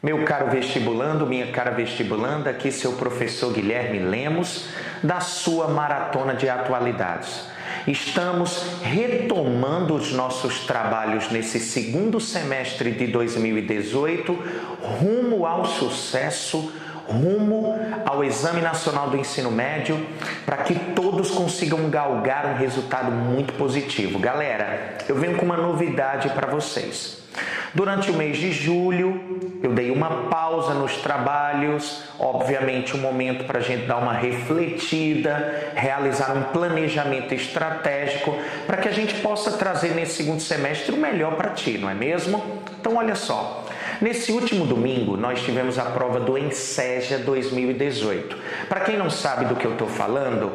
Meu caro vestibulando, minha cara vestibulanda, aqui seu professor Guilherme Lemos, da sua Maratona de Atualidades. Estamos retomando os nossos trabalhos nesse segundo semestre de 2018, rumo ao sucesso, rumo ao Exame Nacional do Ensino Médio, para que todos consigam galgar um resultado muito positivo. Galera, eu venho com uma novidade para vocês. Durante o mês de julho, eu dei uma pausa nos trabalhos, obviamente um momento para a gente dar uma refletida, realizar um planejamento estratégico, para que a gente possa trazer nesse segundo semestre o melhor para ti, não é mesmo? Então olha só, nesse último domingo nós tivemos a prova do Enseja 2018. Para quem não sabe do que eu estou falando,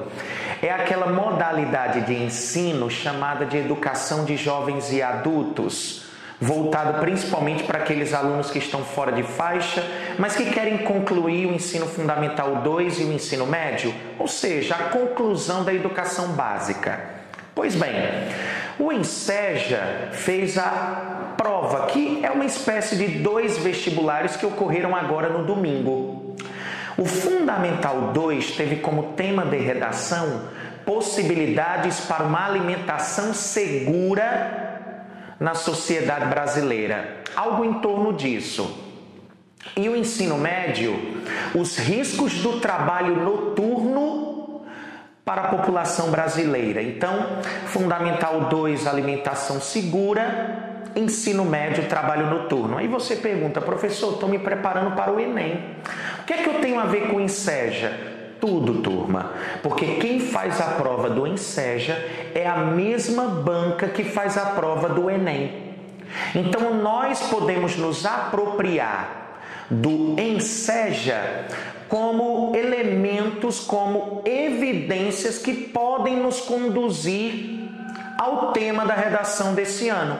é aquela modalidade de ensino chamada de educação de jovens e adultos, voltado principalmente para aqueles alunos que estão fora de faixa, mas que querem concluir o ensino fundamental 2 e o ensino médio, ou seja, a conclusão da educação básica. Pois bem, o Enseja fez a prova, que é uma espécie de 2 vestibulares que ocorreram agora no domingo. O Fundamental 2 teve como tema de redação possibilidades para uma alimentação segura na sociedade brasileira, algo em torno disso. E o ensino médio, os riscos do trabalho noturno para a população brasileira. Então, Fundamental 2, alimentação segura, ensino médio, trabalho noturno. Aí você pergunta, professor, estou me preparando para o Enem. O que é que eu tenho a ver com o Enseja? Tudo, turma, porque quem faz a prova do Enseja é a mesma banca que faz a prova do Enem. Então nós podemos nos apropriar do Enseja como elementos, como evidências que podem nos conduzir ao tema da redação desse ano.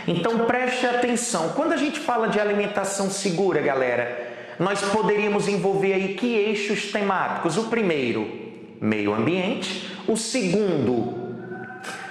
Então preste atenção, quando a gente fala de alimentação segura, galera, nós poderíamos envolver aí que eixos temáticos? O primeiro, meio ambiente. O segundo,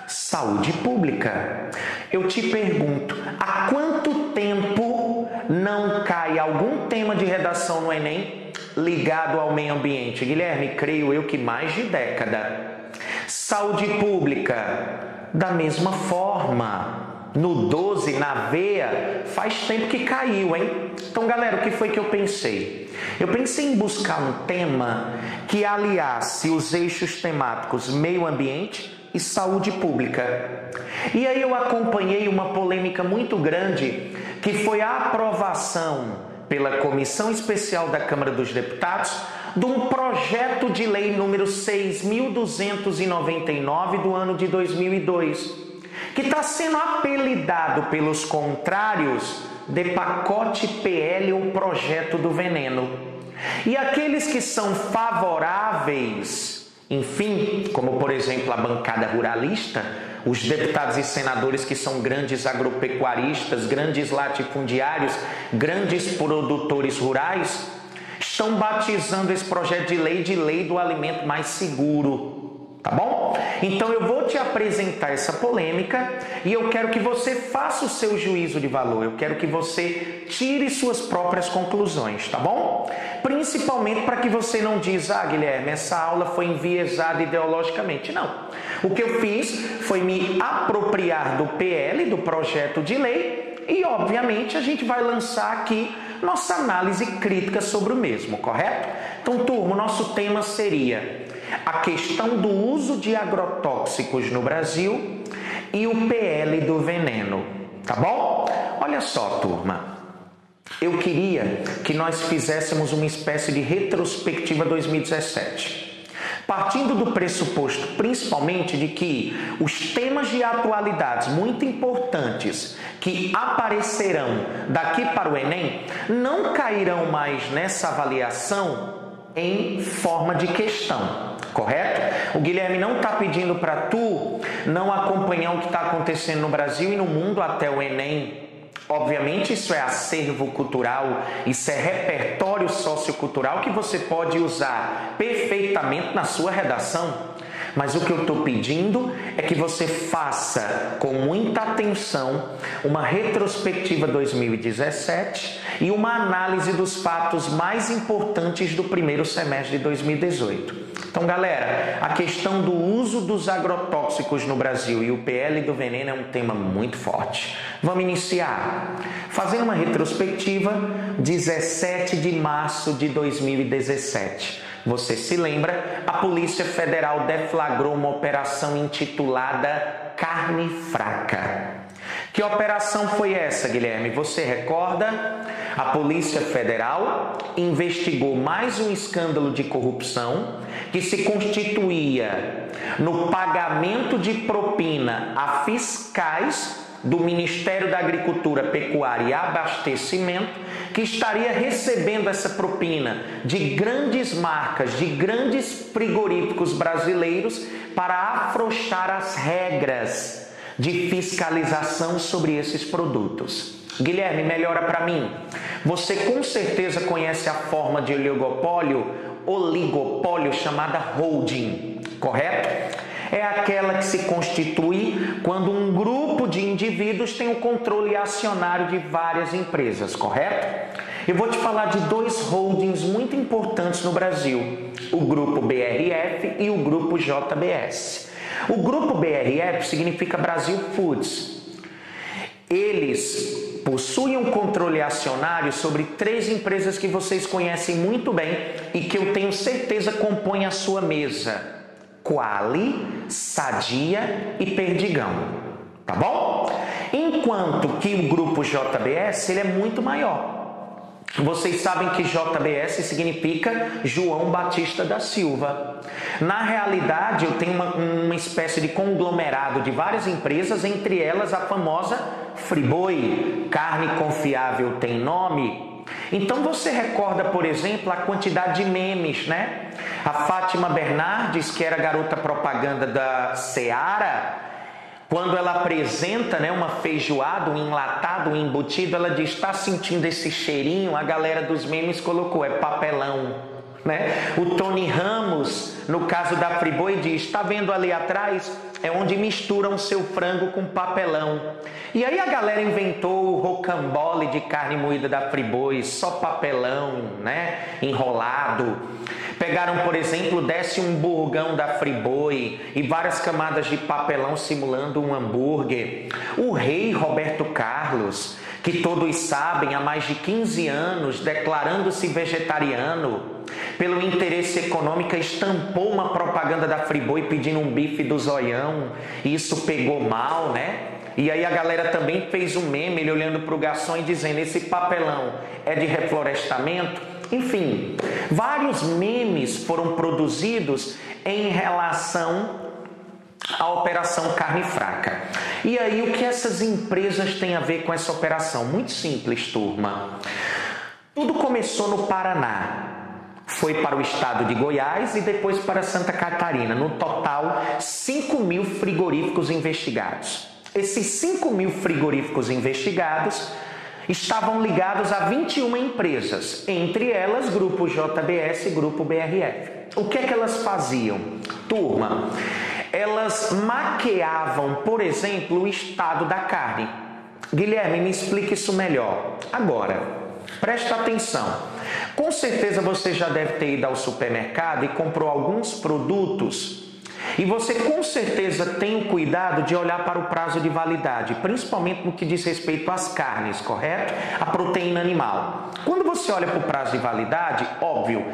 saúde pública. Eu te pergunto, há quanto tempo não cai algum tema de redação no Enem ligado ao meio ambiente? Guilherme, creio eu que mais de década. Saúde pública, da mesma forma. No 12, na veia, faz tempo que caiu, hein? Então, galera, o que foi que eu pensei? Eu pensei em buscar um tema que aliasse os eixos temáticos meio ambiente e saúde pública. E aí eu acompanhei uma polêmica muito grande, que foi a aprovação pela Comissão Especial da Câmara dos Deputados de um projeto de lei número 6.299 do ano de 2002, que está sendo apelidado pelos contrários de pacote PL ou projeto do veneno. E aqueles que são favoráveis, enfim, como por exemplo a bancada ruralista, os deputados e senadores que são grandes agropecuaristas, grandes latifundiários, grandes produtores rurais, estão batizando esse projeto de lei do alimento mais seguro. Tá bom? Então eu vou te apresentar essa polêmica e eu quero que você faça o seu juízo de valor. Eu quero que você tire suas próprias conclusões, tá bom? Principalmente para que você não diga, Guilherme, essa aula foi enviesada ideologicamente. Não. O que eu fiz foi me apropriar do PL, do projeto de lei, e obviamente a gente vai lançar aqui nossa análise crítica sobre o mesmo, correto? Então, turma, o nosso tema seria a questão do uso de agrotóxicos no Brasil e o PL do veneno, tá bom? Olha só, turma, eu queria que nós fizéssemos uma espécie de retrospectiva 2017, partindo do pressuposto principalmente de que os temas de atualidades muito importantes que aparecerão daqui para o Enem não cairão mais nessa avaliação em forma de questão. Correto? O Guilherme não está pedindo para tu não acompanhar o que está acontecendo no Brasil e no mundo até o Enem. Obviamente isso é acervo cultural, isso é repertório sociocultural que você pode usar perfeitamente na sua redação. Mas o que eu estou pedindo é que você faça com muita atenção uma retrospectiva 2017 e uma análise dos fatos mais importantes do primeiro semestre de 2018. Então, galera, a questão do uso dos agrotóxicos no Brasil e o PL do veneno é um tema muito forte. Vamos iniciar. Fazendo uma retrospectiva, 17 de março de 2017. Você se lembra? A Polícia Federal deflagrou uma operação intitulada Carne Fraca. Que operação foi essa, Guilherme? Você recorda? A Polícia Federal investigou mais um escândalo de corrupção que se constituía no pagamento de propina a fiscais do Ministério da Agricultura, Pecuária e Abastecimento, que estaria recebendo essa propina de grandes marcas, de grandes frigoríficos brasileiros para afrouxar as regras de fiscalização sobre esses produtos. Guilherme, melhora para mim. Você com certeza conhece a forma de oligopólio chamada holding, correto? É aquela que se constitui quando um grupo de indivíduos tem o controle acionário de várias empresas, correto? Eu vou te falar de dois holdings muito importantes no Brasil, o Grupo BRF e o Grupo JBS. O Grupo BRF significa Brasil Foods. Eles possuem um controle acionário sobre 3 empresas que vocês conhecem muito bem e que eu tenho certeza compõem a sua mesa: Quali, Sadia e Perdigão, tá bom? Enquanto que o grupo JBS ele é muito maior. Vocês sabem que JBS significa João Batista da Silva. Na realidade, eu tenho uma espécie de conglomerado de várias empresas, entre elas a famosa Friboi, carne confiável tem nome. Então você recorda, por exemplo, a quantidade de memes, né? A Fátima Bernardes, que era garota propaganda da Seara, quando ela apresenta, né, uma feijoada, um enlatado, um embutido, ela diz: está sentindo esse cheirinho? A galera dos memes colocou: é papelão, né? O Tony Ramos, no caso da Friboi, diz: está vendo ali atrás? É onde misturam seu frango com papelão. E aí a galera inventou o rocambole de carne moída da Friboi, só papelão, né? Enrolado. Pegaram, por exemplo, desce um burgão da Friboi e várias camadas de papelão simulando um hambúrguer. O rei Roberto Carlos, que todos sabem, há mais de 15 anos, declarando-se vegetariano, pelo interesse econômico, estampou uma propaganda da Friboi pedindo um bife do zoião, e isso pegou mal, né? E aí a galera também fez um meme, ele olhando para o garçom e dizendo: esse papelão é de reflorestamento? Enfim, vários memes foram produzidos em relação à Operação Carne Fraca. E aí, o que essas empresas têm a ver com essa operação? Muito simples, turma. Tudo começou no Paraná. Foi para o estado de Goiás e depois para Santa Catarina. No total, 5.000 frigoríficos investigados. Esses 5.000 frigoríficos investigados estavam ligados a 21 empresas, entre elas Grupo JBS e Grupo BRF. O que é que elas faziam? Turma, elas maquiavam, por exemplo, o estado da carne. Guilherme, me explica isso melhor. Agora, presta atenção. Com certeza você já deve ter ido ao supermercado e comprou alguns produtos. E você com certeza tem o cuidado de olhar para o prazo de validade, principalmente no que diz respeito às carnes, correto? A proteína animal. Quando você olha para o prazo de validade, óbvio,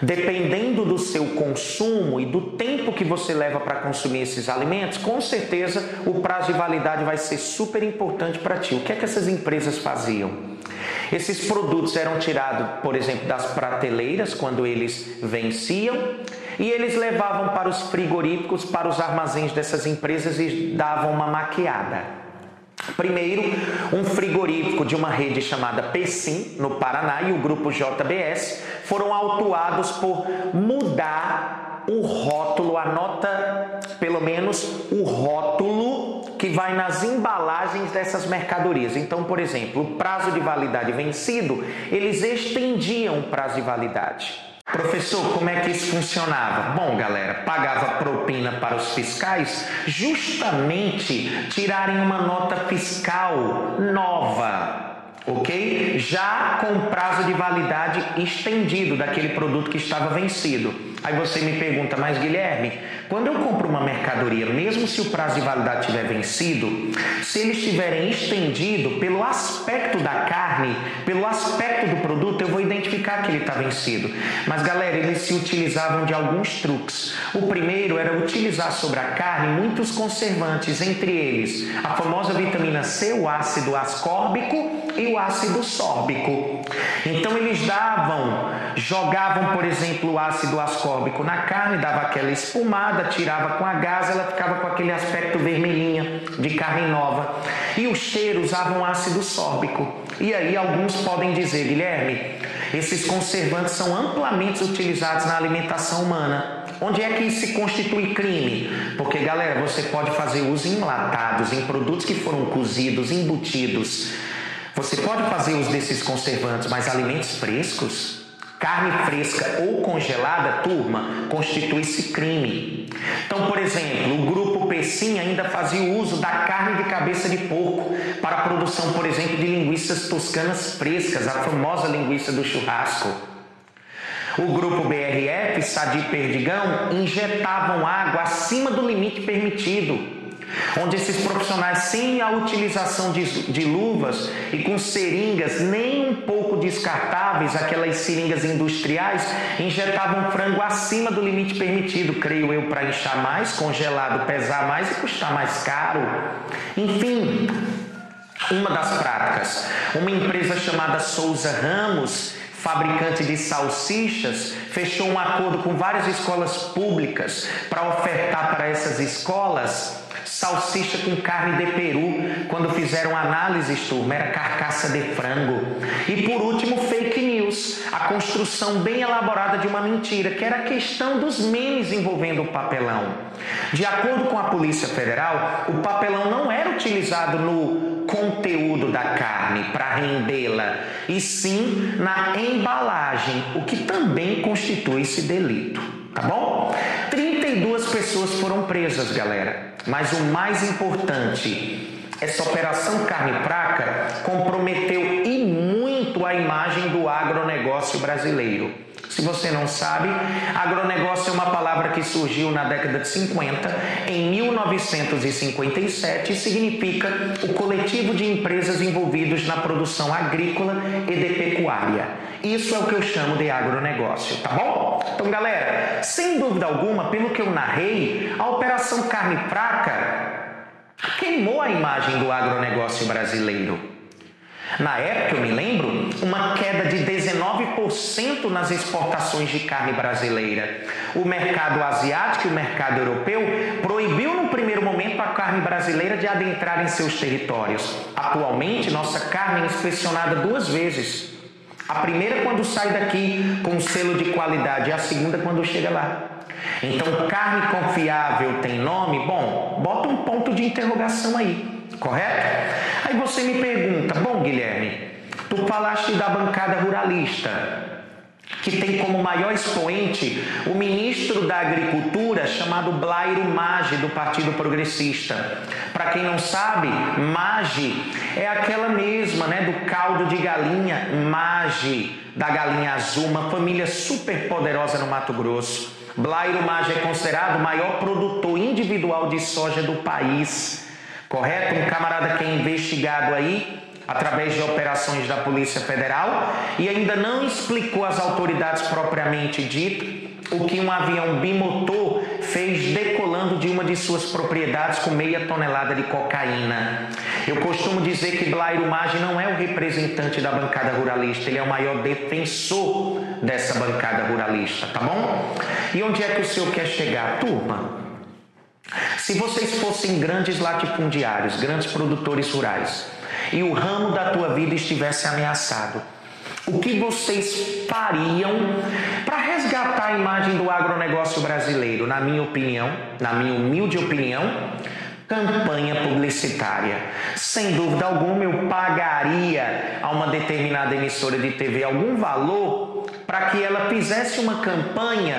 dependendo do seu consumo e do tempo que você leva para consumir esses alimentos, com certeza o prazo de validade vai ser super importante para ti. O que é que essas empresas faziam? Esses produtos eram tirados, por exemplo, das prateleiras quando eles venciam, e eles levavam para os frigoríficos, para os armazéns dessas empresas e davam uma maquiada. Primeiro, um frigorífico de uma rede chamada Pecim, no Paraná, e o grupo JBS foram autuados por mudar o rótulo, anota pelo menos o rótulo que vai nas embalagens dessas mercadorias. Então, por exemplo, o prazo de validade vencido, eles estendiam o prazo de validade. Professor, como é que isso funcionava? Bom, galera, pagava propina para os fiscais justamente tirarem uma nota fiscal nova, ok? Já com prazo de validade estendido daquele produto que estava vencido. Aí você me pergunta, mas Guilherme, quando eu compro uma mercadoria, mesmo se o prazo de validade tiver vencido, se eles tiverem estendido pelo aspecto da carne, pelo aspecto do produto, eu vou identificar que ele está vencido. Mas galera, eles se utilizavam de alguns truques. O primeiro era utilizar sobre a carne muitos conservantes, entre eles a famosa vitamina C, o ácido ascórbico e o ácido sórbico. Então eles jogavam, por exemplo, o ácido ascórbico na carne, dava aquela espumada, tirava com a gás, ela ficava com aquele aspecto vermelhinha de carne nova. E o cheiro usavam ácido sórbico. E aí alguns podem dizer, Guilherme, esses conservantes são amplamente utilizados na alimentação humana. Onde é que isso se constitui crime? Porque, galera, você pode fazer uso em enlatados, em produtos que foram cozidos, embutidos. Você pode fazer uso desses conservantes, mas alimentos frescos, carne fresca ou congelada, turma, constitui-se crime. Então, por exemplo, o grupo Pecim ainda fazia uso da carne de cabeça de porco para a produção, por exemplo, de linguiças toscanas frescas, a famosa linguiça do churrasco. O grupo BRF, Sadi e Perdigão, injetavam água acima do limite permitido, onde esses profissionais, sem a utilização de luvas e com seringas nem um pouco descartáveis, aquelas seringas industriais, injetavam frango acima do limite permitido, creio eu, para inchar mais, congelado, pesar mais e custar mais caro. Enfim, uma das práticas, uma empresa chamada Souza Ramos, fabricante de salsichas, fechou um acordo com várias escolas públicas para ofertar para essas escolas salsicha com carne de peru. Quando fizeram análises, turma, era carcaça de frango. E por último, fake news, a construção bem elaborada de uma mentira, que era a questão dos memes envolvendo o papelão. De acordo com a Polícia Federal, o papelão não era utilizado no conteúdo da carne para rendê-la, e sim na embalagem, o que também constitui esse delito, tá bom? 32 pessoas foram presas, galera. Mas o mais importante, essa operação Carne Fraca comprometeu e muito a imagem do agronegócio brasileiro. Se você não sabe, agronegócio é uma palavra que surgiu na década de 50, em 1957, e significa o coletivo de empresas envolvidos na produção agrícola e de pecuária. Isso é o que eu chamo de agronegócio, tá bom? Então, galera, sem dúvida alguma, pelo que eu narrei, a Operação Carne Fraca queimou a imagem do agronegócio brasileiro. Na época, eu me lembro, uma queda de 19% nas exportações de carne brasileira. O mercado asiático e o mercado europeu proibiu no primeiro momento a carne brasileira de adentrar em seus territórios. Atualmente, nossa carne é inspecionada 2 vezes. A primeira quando sai daqui com selo de qualidade e a segunda quando chega lá. Então, carne confiável tem nome? Bom, bota um ponto de interrogação aí. Correto? Aí você me pergunta, bom, Guilherme, tu falaste da bancada ruralista, que tem como maior expoente o ministro da Agricultura chamado Blairo Maggi, do Partido Progressista. Para quem não sabe, Maggi é aquela mesma, né, do caldo de galinha, Maggi, da galinha azul, uma família super poderosa no Mato Grosso. Blairo Maggi é considerado o maior produtor individual de soja do país. Correto? Um camarada que é investigado aí através de operações da Polícia Federal e ainda não explicou às autoridades propriamente dito o que um avião bimotor fez decolando de uma de suas propriedades com meia tonelada de cocaína. Eu costumo dizer que Blairo Maggi não é o representante da bancada ruralista, ele é o maior defensor dessa bancada ruralista, tá bom? E onde é que o senhor quer chegar, turma? Se vocês fossem grandes latifundiários, grandes produtores rurais, e o ramo da tua vida estivesse ameaçado, o que vocês fariam para resgatar a imagem do agronegócio brasileiro? Na minha opinião, na minha humilde opinião, campanha publicitária. Sem dúvida alguma, eu pagaria a uma determinada emissora de TV algum valor para que ela fizesse uma campanha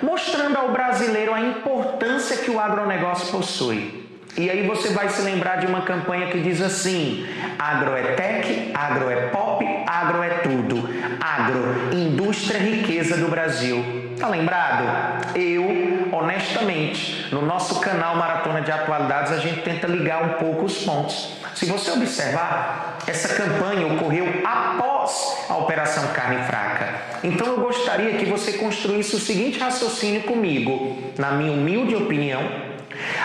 mostrando ao brasileiro a importância que o agronegócio possui. E aí você vai se lembrar de uma campanha que diz assim: agro é tech, agro é pop, agro é tudo. Agro, indústria, riqueza do Brasil. Tá lembrado? Eu, honestamente, no nosso canal Maratona de Atualidades, a gente tenta ligar um pouco os pontos. Se você observar, essa campanha ocorreu após a Operação Carne Fraca. Então eu gostaria que você construísse o seguinte raciocínio comigo. Na minha humilde opinião,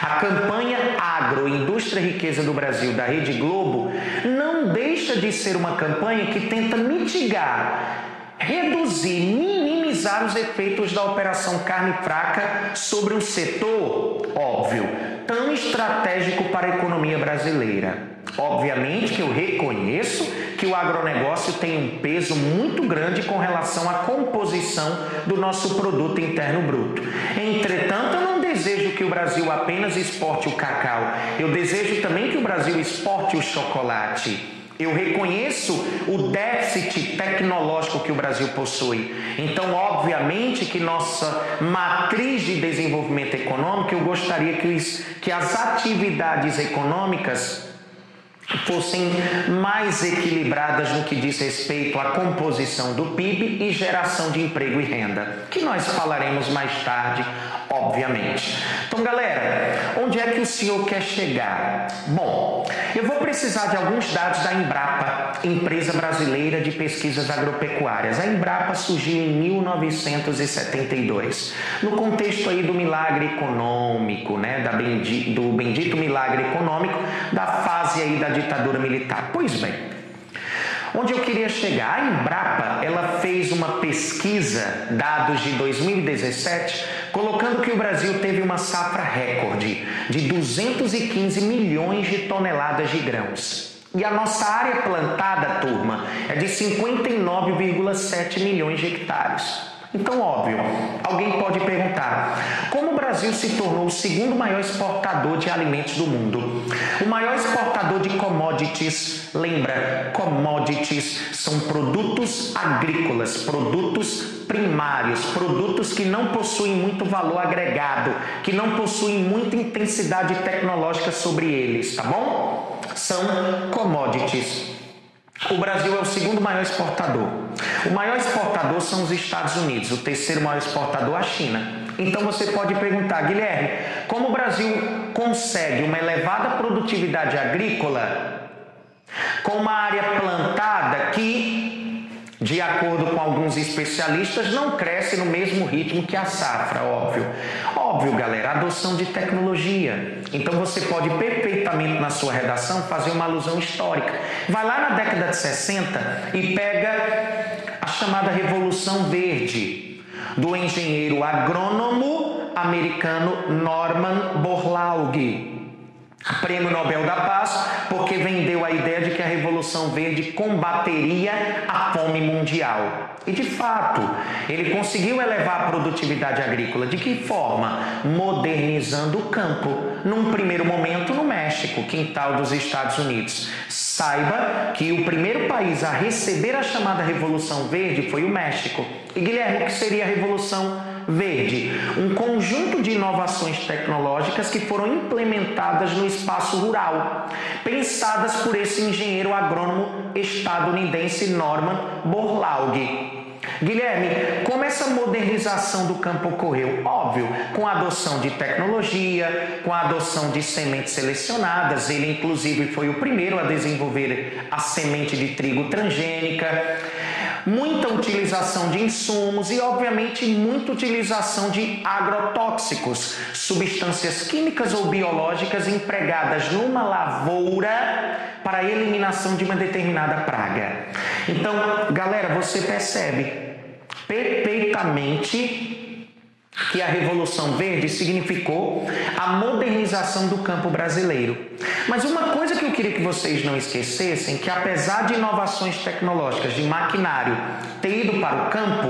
a campanha Agro, Indústria e Riqueza do Brasil da Rede Globo não deixa de ser uma campanha que tenta mitigar, reduzir, minimizar os efeitos da Operação Carne Fraca sobre um setor, óbvio, tão estratégico para a economia brasileira. Obviamente que eu reconheço que o agronegócio tem um peso muito grande com relação à composição do nosso produto interno bruto. Entretanto, eu não desejo que o Brasil apenas exporte o cacau. Eu desejo também que o Brasil exporte o chocolate. Eu reconheço o déficit tecnológico que o Brasil possui. Então, obviamente que nossa matriz de desenvolvimento econômico, eu gostaria que as atividades econômicas fossem mais equilibradas no que diz respeito à composição do PIB e geração de emprego e renda, que nós falaremos mais tarde, obviamente. Então, galera, onde é que o senhor quer chegar? Bom, eu vou precisar de alguns dados da Embrapa, Empresa Brasileira de Pesquisas Agropecuárias. A Embrapa surgiu em 1972, no contexto aí do milagre econômico, né, do bendito milagre econômico da fase aí da ditadura militar. Pois bem, onde eu queria chegar? A Embrapa, ela fez uma pesquisa, dados de 2017, colocando que o Brasil teve uma safra recorde de 215 milhões de toneladas de grãos. E a nossa área plantada, turma, é de 59,7 milhões de hectares. Então, óbvio, alguém pode perguntar: como o Brasil se tornou o segundo maior exportador de alimentos do mundo? O maior exportador de commodities, lembra, commodities são produtos agrícolas, produtos primários, produtos que não possuem muito valor agregado, que não possuem muita intensidade tecnológica sobre eles, tá bom? São commodities. O Brasil é o segundo maior exportador. O maior exportador são os Estados Unidos, o terceiro maior exportador a China. Então você pode perguntar: Guilherme, como o Brasil consegue uma elevada produtividade agrícola com uma área plantada que, de acordo com alguns especialistas, não cresce no mesmo ritmo que a safra? Óbvio, galera, adoção de tecnologia. Então você pode perfeitamente na sua redação fazer uma alusão histórica. Vai lá na década de 60 e pega a chamada Revolução Verde, do engenheiro agrônomo americano Norman Borlaug. Prêmio Nobel da Paz, porque vendeu a ideia de que a Revolução Verde combateria a fome mundial. E de fato, ele conseguiu elevar a produtividade agrícola. De que forma? Modernizando o campo. Num primeiro momento no México, quintal dos Estados Unidos. Saiba que o primeiro país a receber a chamada Revolução Verde foi o México. E Guilherme, o que seria a Revolução Verde? Um conjunto de inovações tecnológicas que foram implementadas no espaço rural, pensadas por esse engenheiro agrônomo estadunidense Norman Borlaug. Guilherme, como essa modernização do campo ocorreu? Óbvio, com a adoção de tecnologia, com a adoção de sementes selecionadas. Ele, inclusive, foi o primeiro a desenvolver a semente de trigo transgênica. Muita utilização de insumos e, obviamente, muita utilização de agrotóxicos, substâncias químicas ou biológicas empregadas numa lavoura para a eliminação de uma determinada praga. Então, galera, você percebe perfeitamente que a Revolução Verde significou a modernização do campo brasileiro. Mas uma coisa que eu queria que vocês não esquecessem, que apesar de inovações tecnológicas de maquinário ter ido para o campo,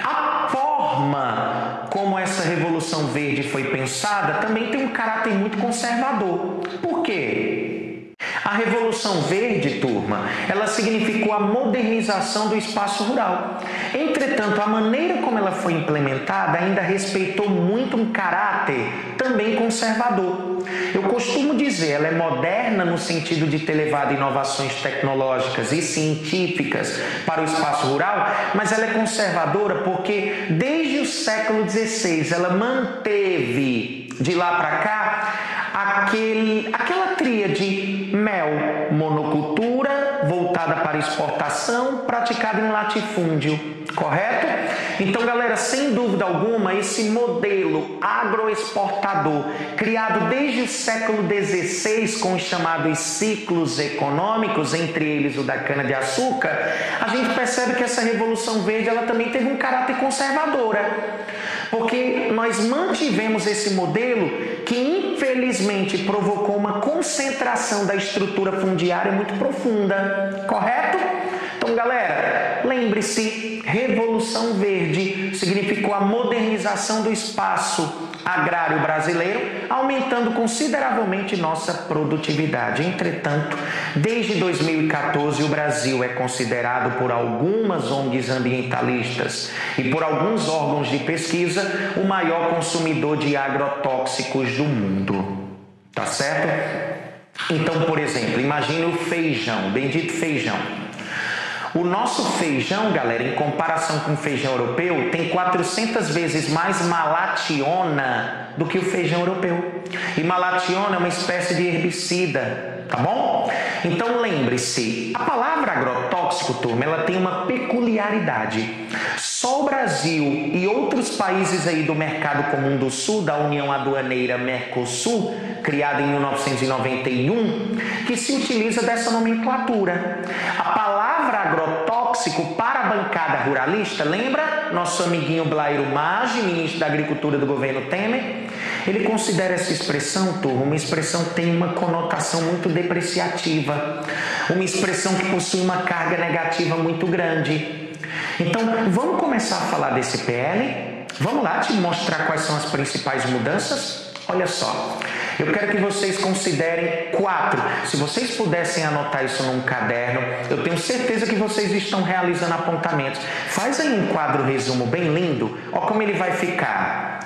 a forma como essa Revolução Verde foi pensada, também tem um caráter muito conservador. Por quê? A Revolução Verde, turma, ela significou a modernização do espaço rural. Entretanto, a maneira como ela foi implementada ainda respeitou muito um caráter também conservador. Eu costumo dizer, ela é moderna no sentido de ter levado inovações tecnológicas e científicas para o espaço rural, mas ela é conservadora porque desde o século XVI ela manteve de lá para cá aquela tríade mel, monocultura, voltada para exportação, praticada em latifúndio, correto? Então, galera, sem dúvida alguma, esse modelo agroexportador, criado desde o século XVI com os chamados ciclos econômicos, entre eles o da cana-de-açúcar, a gente percebe que essa Revolução Verde ela também teve um caráter conservadora. Porque nós mantivemos esse modelo que infelizmente provocou uma concentração da estrutura fundiária muito profunda, correto? Então, galera, lembre-se, Revolução Verde significou a modernização do espaço agrário brasileiro, aumentando consideravelmente nossa produtividade. Entretanto, desde 2014, o Brasil é considerado por algumas ONGs ambientalistas e por alguns órgãos de pesquisa o maior consumidor de agrotóxicos do mundo. Tá certo? Então, por exemplo, imagine o feijão, o bendito feijão. O nosso feijão, galera, em comparação com o feijão europeu, tem 400 vezes mais malationa do que o feijão europeu. E malationa é uma espécie de herbicida, tá bom? Então lembre-se, a palavra agrotóxico, turma, ela tem uma peculiaridade. Só o Brasil e outros países aí do Mercado Comum do Sul, da União Aduaneira Mercosul, criada em 1991, que se utiliza dessa nomenclatura. A palavra agrotóxico para a bancada ruralista, lembra? Nosso amiguinho Blairo Maggi, ministro da Agricultura do governo Temer, ele considera essa expressão, turma, uma expressão que tem uma conotação muito depreciativa, uma expressão que possui uma carga negativa muito grande. Então, vamos começar a falar desse PL? Vamos lá te mostrar quais são as principais mudanças? Olha só, eu quero que vocês considerem 4. Se vocês pudessem anotar isso num caderno, eu tenho certeza que vocês estão realizando apontamentos. Faz aí um quadro resumo bem lindo. Olha como ele vai ficar.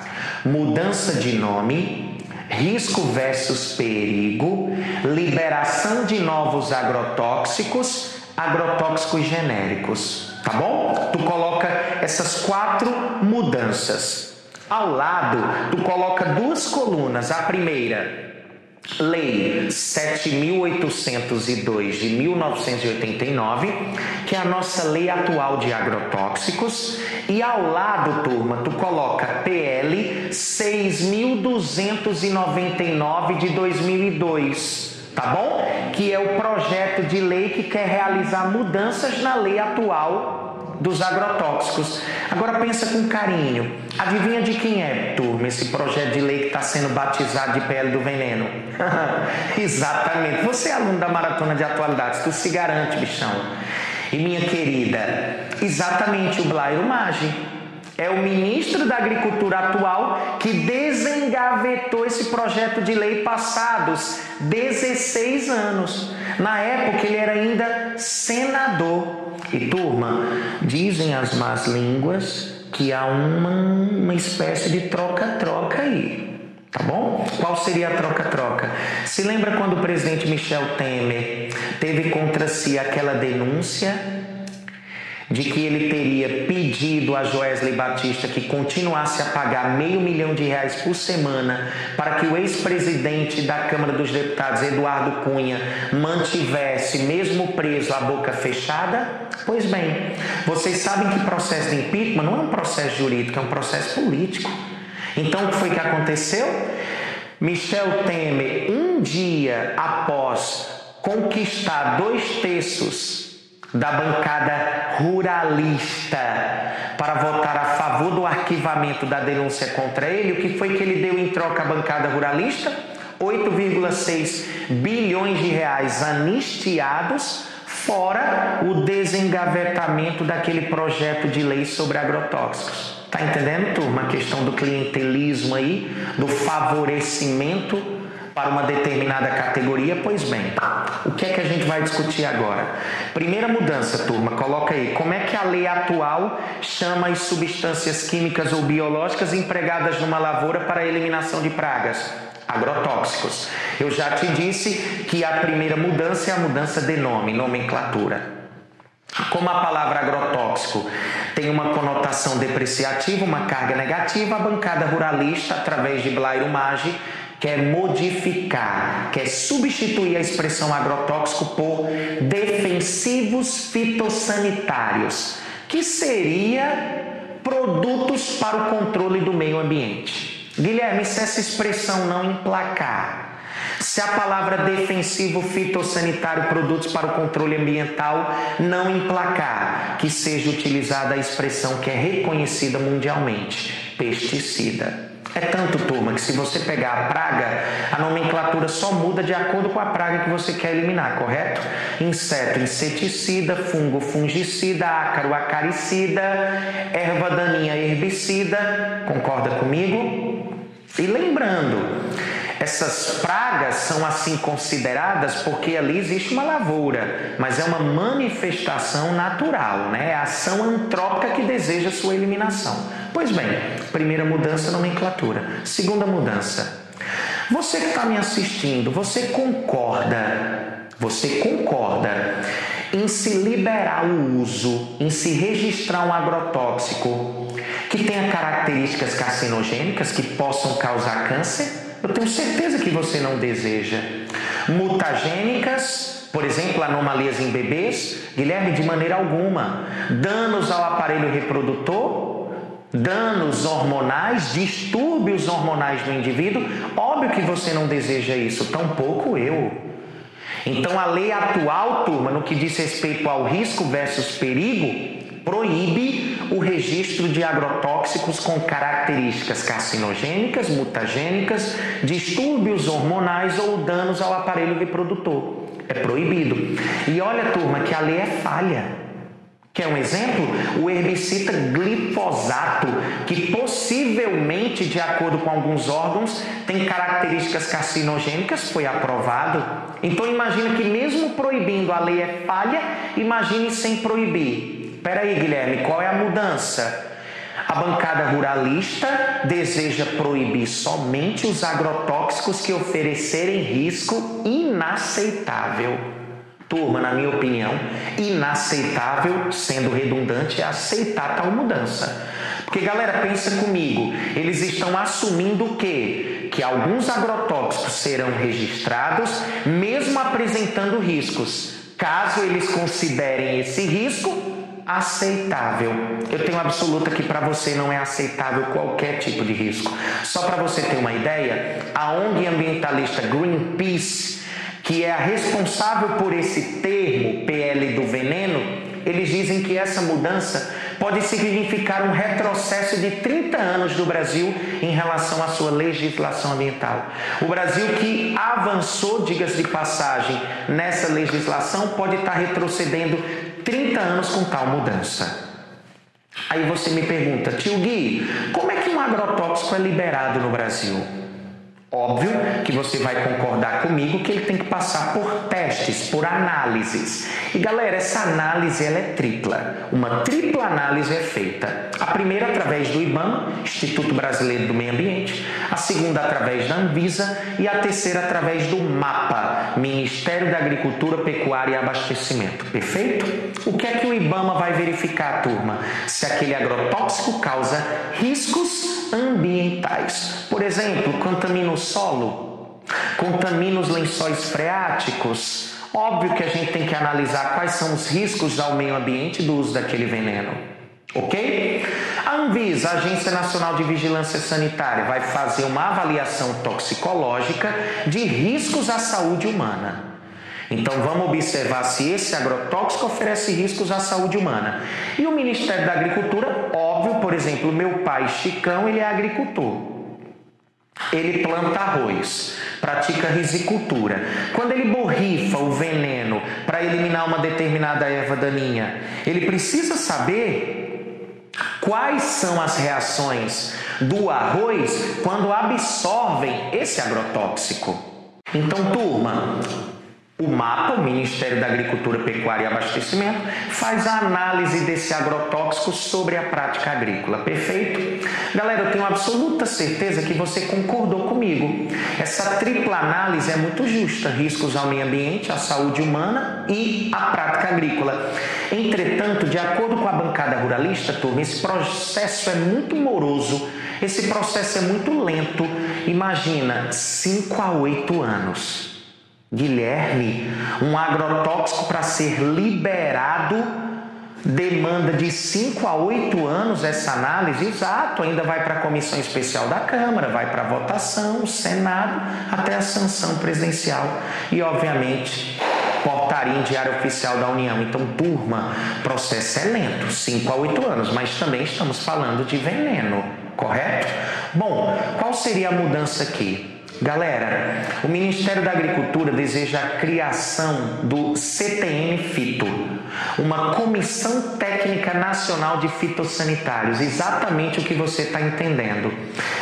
Mudança de nome, risco versus perigo, liberação de novos agrotóxicos, agrotóxicos genéricos. Tá bom? Tu coloca essas 4 mudanças. Ao lado, tu coloca 2 colunas. A primeira, Lei 7.802 de 1989, que é a nossa lei atual de agrotóxicos. E ao lado, turma, tu coloca PL 6.299 de 2002. Tá bom? Que é o projeto de lei que quer realizar mudanças na lei atual dos agrotóxicos. Agora pensa com carinho. Adivinha de quem é, turma, esse projeto de lei que está sendo batizado de PL do veneno? Exatamente. Você é aluno da Maratona de Atualidades, tu se garante, bichão. E minha querida, exatamente o Blairo Maggi. É o ministro da Agricultura atual que desengavetou esse projeto de lei passados 16 anos. Na época ele era ainda senador. E turma, dizem as más línguas que há uma espécie de troca-troca aí. Tá bom? Qual seria a troca-troca? Se lembra quando o presidente Michel Temer teve contra si aquela denúncia de que ele teria pedido a Joesley Batista que continuasse a pagar R$500 mil por semana para que o ex-presidente da Câmara dos Deputados, Eduardo Cunha, mantivesse, mesmo preso, a boca fechada? Pois bem, vocês sabem que processo de impeachment não é um processo jurídico, é um processo político. Então, o que foi que aconteceu? Michel Temer, um dia após conquistar 2/3 da bancada ruralista para votar a favor do arquivamento da denúncia contra ele, o que foi que ele deu em troca à bancada ruralista? 8,6 bilhões de reais anistiados, fora o desengavetamento daquele projeto de lei sobre agrotóxicos. Tá entendendo, turma? A questão do clientelismo aí, do favorecimento para uma determinada categoria. Pois bem, o que é que a gente vai discutir agora? Primeira mudança, turma, coloca aí. Como é que a lei atual chama as substâncias químicas ou biológicas empregadas numa lavoura para a eliminação de pragas? Agrotóxicos. Eu já te disse que a primeira mudança é a mudança de nome, nomenclatura. Como a palavra agrotóxico tem uma conotação depreciativa, uma carga negativa, a bancada ruralista, através de Blairo Maggi, quer modificar, quer substituir a expressão agrotóxico por defensivos fitossanitários, que seria produtos para o controle do meio ambiente. Guilherme, se essa expressão não emplacar, se a palavra defensivo fitossanitário, produtos para o controle ambiental, não emplacar, que seja utilizada a expressão que é reconhecida mundialmente, pesticida. É tanto, turma, que se você pegar a praga, a nomenclatura só muda de acordo com a praga que você quer eliminar, correto? Inseto, inseticida, fungo, fungicida, ácaro, acaricida, erva daninha, herbicida. Concorda comigo? E lembrando, essas pragas são assim consideradas porque ali existe uma lavoura, mas é uma manifestação natural, né? É a ação antrópica que deseja sua eliminação. Pois bem, primeira mudança, nomenclatura. Segunda mudança. Você que está me assistindo, você concorda em se liberar o uso, em se registrar um agrotóxico que tenha características carcinogênicas que possam causar câncer? Eu tenho certeza que você não deseja. Mutagênicas, por exemplo, anomalias em bebês? Guilherme, de maneira alguma. Danos ao aparelho reprodutor? Danos hormonais, distúrbios hormonais do indivíduo? Óbvio que você não deseja isso, tampouco eu. Então a lei atual, turma, no que diz respeito ao risco versus perigo, proíbe o registro de agrotóxicos com características carcinogênicas, mutagênicas, distúrbios hormonais ou danos ao aparelho reprodutor. É proibido. E olha, turma, que a lei é falha. Quer um exemplo? O herbicida glifosato, que possivelmente, de acordo com alguns órgãos, tem características carcinogênicas, foi aprovado. Então imagina que mesmo proibindo a lei é falha, imagine sem proibir. Espera aí, Guilherme, qual é a mudança? A bancada ruralista deseja proibir somente os agrotóxicos que oferecerem risco inaceitável. Turma, na minha opinião, inaceitável, sendo redundante, é aceitar tal mudança. Porque, galera, pensa comigo, eles estão assumindo o quê? Que alguns agrotóxicos serão registrados, mesmo apresentando riscos, caso eles considerem esse risco aceitável. Eu tenho absoluta que para você não é aceitável qualquer tipo de risco. Só para você ter uma ideia, a ONG ambientalista Greenpeace, que é a responsável por esse termo, PL do veneno, eles dizem que essa mudança pode significar um retrocesso de 30 anos do Brasil em relação à sua legislação ambiental. O Brasil que avançou, diga-se de passagem, nessa legislação pode estar retrocedendo 30 anos com tal mudança. Aí você me pergunta, tio Gui, como é que um agrotóxico é liberado no Brasil? Óbvio que você vai concordar comigo que ele tem que passar por testes, por análises. E galera, essa análise ela é tripla. Uma tripla análise é feita. A primeira através do IBAMA, Instituto Brasileiro do Meio Ambiente. A segunda através da Anvisa. E a terceira através do MAPA, Ministério da Agricultura, Pecuária e Abastecimento. Perfeito? O que é que o IBAMA vai verificar, turma? Se aquele agrotóxico causa riscos ambientais. Por exemplo, contamina o solo, contamina os lençóis freáticos. Óbvio que a gente tem que analisar quais são os riscos ao meio ambiente do uso daquele veneno. Ok? A Anvisa, a Agência Nacional de Vigilância Sanitária, vai fazer uma avaliação toxicológica de riscos à saúde humana. Então vamos observar se esse agrotóxico oferece riscos à saúde humana. E o Ministério da Agricultura, óbvio, por exemplo, meu pai Chicão, ele é agricultor. Ele planta arroz, pratica risicultura. Quando ele borrifa o veneno para eliminar uma determinada erva daninha, ele precisa saber quais são as reações do arroz quando absorvem esse agrotóxico. Então, turma, o MAPA, o Ministério da Agricultura, Pecuária e Abastecimento, faz a análise desse agrotóxico sobre a prática agrícola. Perfeito? Galera, eu tenho absoluta certeza que você concordou comigo. Essa tripla análise é muito justa: riscos ao meio ambiente, à saúde humana e à prática agrícola. Entretanto, de acordo com a bancada ruralista, turma, esse processo é muito moroso, esse processo é muito lento. Imagina, 5 a 8 anos. Guilherme, um agrotóxico para ser liberado demanda de 5 a 8 anos essa análise? Exato, ainda vai para a comissão especial da Câmara, vai para a votação, o Senado, até a sanção presidencial e, obviamente, portaria em Diário Oficial da União. Então, turma, o processo é lento, 5 a 8 anos, mas também estamos falando de veneno, correto? Bom, qual seria a mudança aqui? Galera, o Ministério da Agricultura deseja a criação do CTN Fito, uma Comissão Técnica Nacional de Fitossanitários, exatamente o que você está entendendo.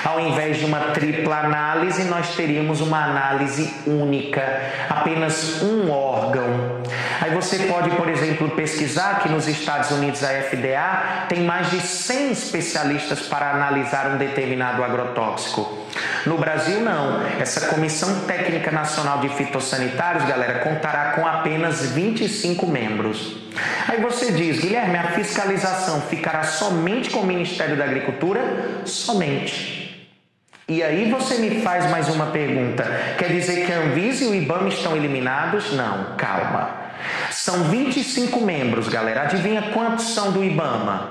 Ao invés de uma tripla análise, nós teríamos uma análise única, apenas um órgão. Aí você pode, por exemplo, pesquisar que nos Estados Unidos a FDA tem mais de 100 especialistas para analisar um determinado agrotóxico. No Brasil, não. Essa Comissão Técnica Nacional de Fitossanitários, galera, contará com apenas 25 membros. Aí você diz: Guilherme, a fiscalização ficará somente com o Ministério da Agricultura? Somente. E aí você me faz mais uma pergunta. Quer dizer que a Anvisa e o IBAMA estão eliminados? Não, calma. São 25 membros, galera. Adivinha quantos são do IBAMA?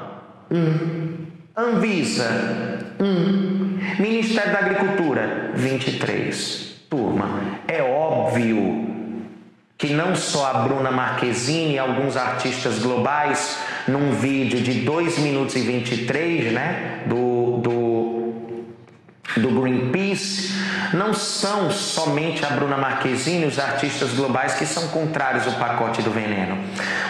1. Anvisa, 1. Ministério da Agricultura, 23. Turma, é óbvio que não só a Bruna Marquezine e alguns artistas globais, num vídeo de 2 minutos e 23, né, do Greenpeace, não são somente a Bruna Marquezine e os artistas globais que são contrários ao pacote do veneno.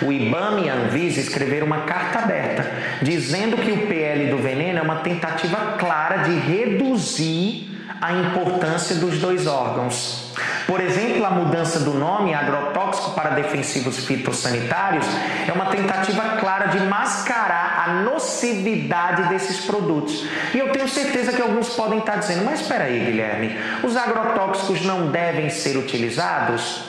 O IBAMA e a Anvisa escreveram uma carta aberta dizendo que o PL do veneno é uma tentativa clara de reduzir a importância dos dois órgãos. Por exemplo, a mudança do nome agrotóxico para defensivos fitossanitários é uma tentativa clara de mascarar a nocividade desses produtos. E eu tenho certeza que alguns podem estar dizendo: mas espera aí, Guilherme, os agrotóxicos não devem ser utilizados?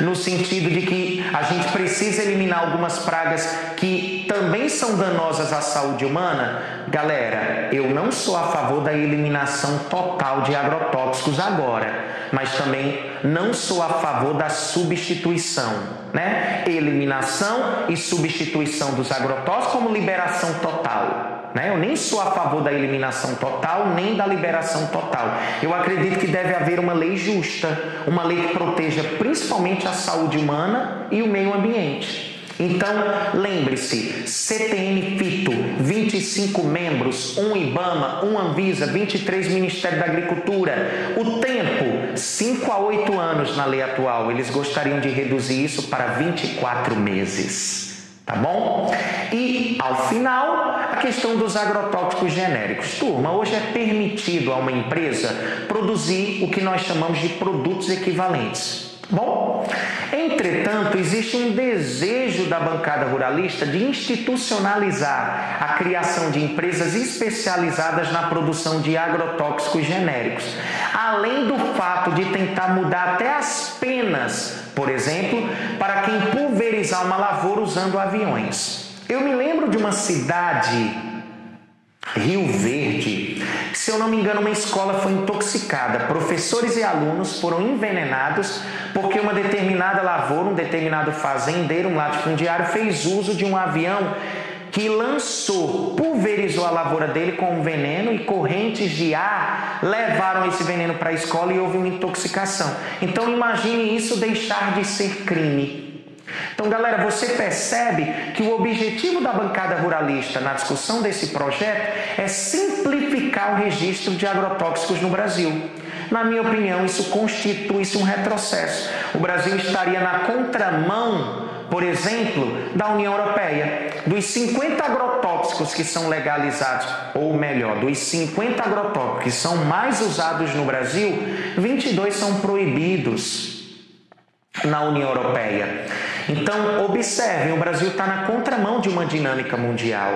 No sentido de que a gente precisa eliminar algumas pragas que também são danosas à saúde humana? Galera, eu não sou a favor da eliminação total de agrotóxicos agora, mas também não sou a favor da substituição, né? Eliminação e substituição dos agrotóxicos como liberação total. Eu nem sou a favor da eliminação total, nem da liberação total. Eu acredito que deve haver uma lei justa, uma lei que proteja principalmente a saúde humana e o meio ambiente. Então, lembre-se, CTN Fito, 25 membros, 1 IBAMA, 1 Anvisa, 23 Ministério da Agricultura. O tempo, 5 a 8 anos na lei atual. Eles gostariam de reduzir isso para 24 meses. Tá bom? E, ao final, a questão dos agrotóxicos genéricos. Turma, hoje é permitido a uma empresa produzir o que nós chamamos de produtos equivalentes. Bom, entretanto, existe um desejo da bancada ruralista de institucionalizar a criação de empresas especializadas na produção de agrotóxicos genéricos, além do fato de tentar mudar até as penas, por exemplo, para quem pulverizar uma lavoura usando aviões. Eu me lembro de uma cidade, Rio Verde, que, se eu não me engano, uma escola foi intoxicada. Professores e alunos foram envenenados porque uma determinada lavoura, um determinado fazendeiro, um latifundiário, fez uso de um avião que pulverizou a lavoura dele com um veneno, e correntes de ar levaram esse veneno para a escola e houve uma intoxicação. Então, imagine isso deixar de ser crime. Então, galera, você percebe que o objetivo da bancada ruralista na discussão desse projeto é simplificar o registro de agrotóxicos no Brasil. Na minha opinião, isso constitui-se um retrocesso. O Brasil estaria na contramão, por exemplo, da União Europeia. Dos 50 agrotóxicos agrotóxicos que são legalizados, ou melhor, dos 50 agrotóxicos que são mais usados no Brasil, 22 são proibidos na União Europeia. Então, observem, o Brasil está na contramão de uma dinâmica mundial.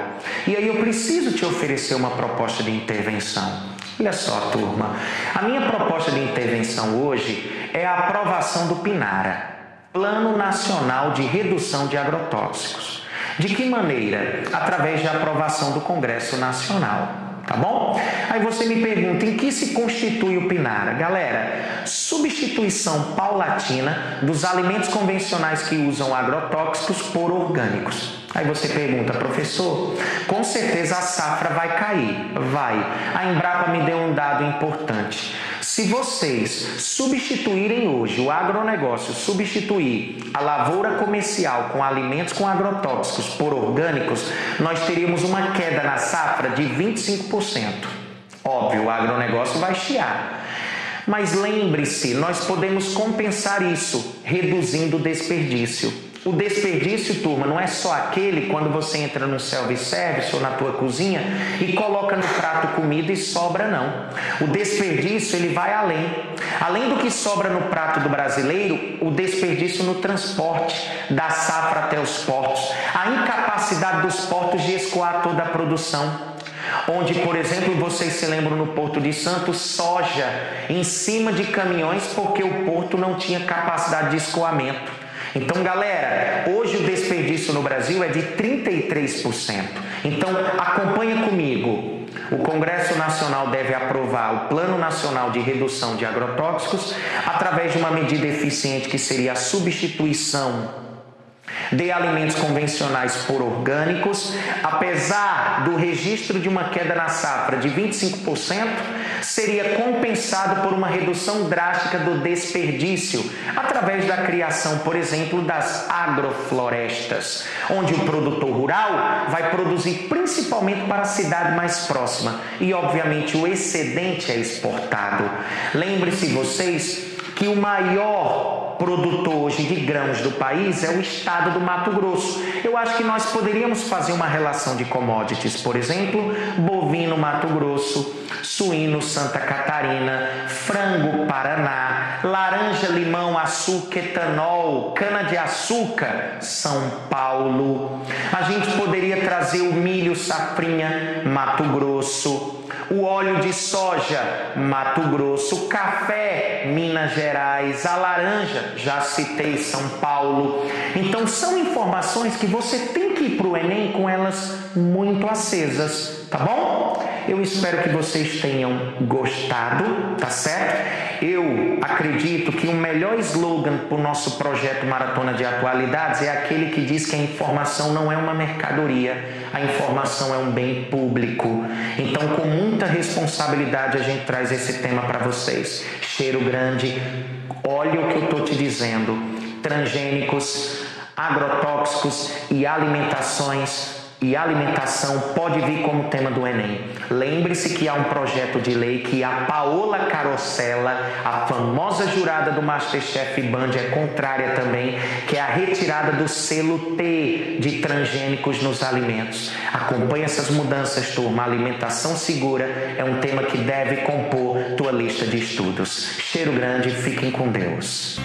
E aí eu preciso te oferecer uma proposta de intervenção. Olha só, turma, a minha proposta de intervenção hoje é a aprovação do PNARA, Plano Nacional de Redução de Agrotóxicos. De que maneira? Através da aprovação do Congresso Nacional, tá bom? Aí você me pergunta, em que se constitui o PNARA? Galera, substituição paulatina dos alimentos convencionais que usam agrotóxicos por orgânicos. Aí você pergunta, professor, com certeza a safra vai cair. Vai. A Embrapa me deu um dado importante. Se vocês substituírem hoje o agronegócio, substituir a lavoura comercial com alimentos com agrotóxicos por orgânicos, nós teríamos uma queda na safra de 25%. Óbvio, o agronegócio vai chiar. Mas lembre-se, nós podemos compensar isso reduzindo o desperdício. O desperdício, turma, não é só aquele quando você entra no self-service ou na tua cozinha e coloca no prato comida e sobra, não. O desperdício, ele vai além. Além do que sobra no prato do brasileiro, o desperdício no transporte da safra até os portos. A incapacidade dos portos de escoar toda a produção. Onde, por exemplo, vocês se lembram no Porto de Santos, soja em cima de caminhões porque o porto não tinha capacidade de escoamento. Então, galera, hoje o desperdício no Brasil é de 33%. Então, acompanha comigo. O Congresso Nacional deve aprovar o Plano Nacional de Redução de Agrotóxicos através de uma medida eficiente que seria a substituição de alimentos convencionais por orgânicos. Apesar do registro de uma queda na safra de 25%, seria compensado por uma redução drástica do desperdício através da criação, por exemplo, das agroflorestas, onde o produtor rural vai produzir principalmente para a cidade mais próxima e, obviamente, o excedente é exportado. Lembre-se vocês que o maior produtor hoje de grãos do país é o estado do Mato Grosso. Eu acho que nós poderíamos fazer uma relação de commodities, por exemplo, bovino Mato Grosso, suíno Santa Catarina, frango Paraná, laranja, limão, açúcar, etanol, cana-de-açúcar São Paulo. A gente poderia trazer o milho safrinha Mato Grosso, o óleo de soja, Mato Grosso, o café, Minas Gerais, a laranja, já citei, São Paulo. Então, são informações que você tem que ir para o Enem com elas muito acesas, tá bom? Eu espero que vocês tenham gostado, tá certo? Eu acredito que o melhor slogan para o nosso projeto Maratona de Atualidades é aquele que diz que a informação não é uma mercadoria, a informação é um bem público. Então, com muita responsabilidade, a gente traz esse tema para vocês. Cheiro grande, olha o que eu estou te dizendo. Transgênicos, agrotóxicos e alimentação pode vir como tema do Enem. Lembre-se que há um projeto de lei que a Paola Carosella, a famosa jurada do Masterchef Band, é contrária também, que é a retirada do selo T de transgênicos nos alimentos. Acompanhe essas mudanças, turma. A alimentação segura é um tema que deve compor tua lista de estudos. Cheiro grande, fiquem com Deus.